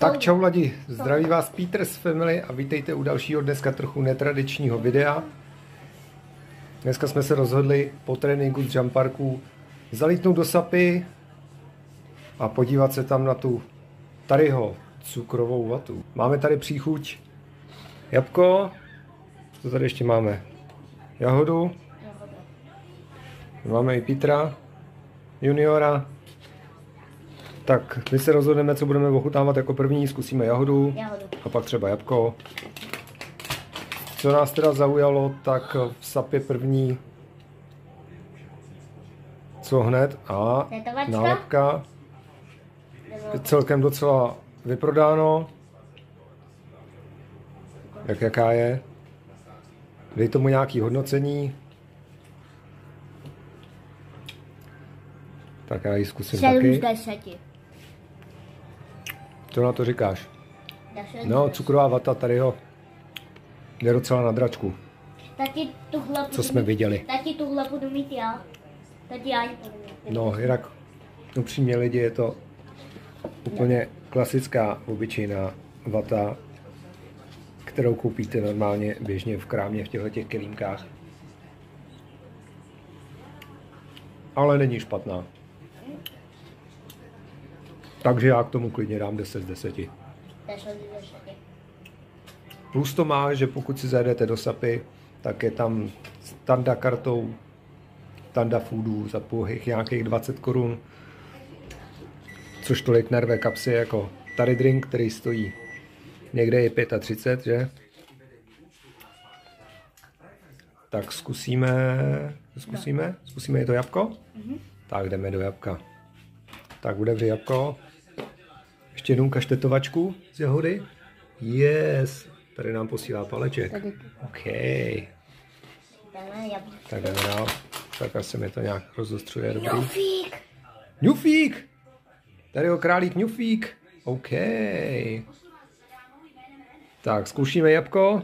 Tak čau lidi, zdraví vás Peters Family a vítejte u dalšího dneska trochu netradičního videa. Dneska jsme se rozhodli po tréninku z Jump Parku zalítnout do Sapy a podívat se tam na tu Taryho cukrovou vatu. Máme tady příchuť jabko, co tady ještě máme? Jahodu, máme i Petra juniora. Tak my se rozhodneme, co budeme ochutnávat jako první, zkusíme jahodu a pak třeba jabko. Co nás teda zaujalo, tak v Sapě první, co hned, a nálepka, celkem docela vyprodáno. Jaká je? Dej tomu nějaký hodnocení. Tak já ji zkusím 7 taky. 7 z 10. Co na to říkáš? No, cukrová vata Taryho jde docela na dračku. Taky tuhle Co jsme viděli. Taky tuhle budu mít já. Taky já ji budu mít. No, jinak upřímně lidi, je to úplně klasická, obyčejná vata, kterou koupíte normálně běžně v krámě v těchto kelímkách. Ale není špatná. Takže já k tomu klidně dám 10 z 10. 10 z 10. Plus to má, že pokud si zajedete do Sapy, tak je tam Tanda kartou Tanda Foodů za pouhých nějakých 20 korun. Což tolik nerve kapsy jako Tary drink, který stojí někde je 35, že? Tak zkusíme i to jabko? Tak jdeme do jabka. Tak otevři jabko. Ještě jednou kaštetovačku z jahody. Yes. Tady nám posílá paleček. OK. Tak jdeme dál. Tak asi mi to nějak rozostřuje. Dobrý. Ňufík. Ňufík. Tady je králík ňufík. OK. Tak zkoušíme jabko.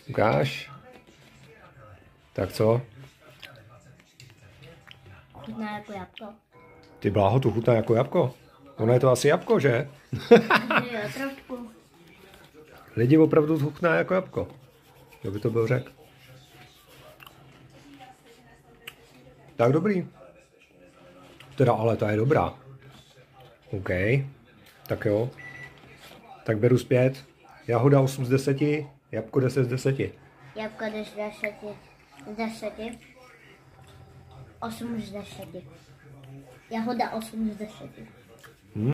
Ukáž. Tak co? Chutná jako jabko. Ty bláho, tu chutná jako jabko. Ono je to asi jabko, že? Jo, trošku. Lidi opravdu chutná jako jabko. Kdo by to byl řekl? Tak dobrý. Teda ale ta je dobrá. OK. Tak jo. Tak beru zpět. Jahoda 8 z 10, jabko 10 z 10. Jabko 10 z 10. 8 z 10. Jahoda 8 z 10.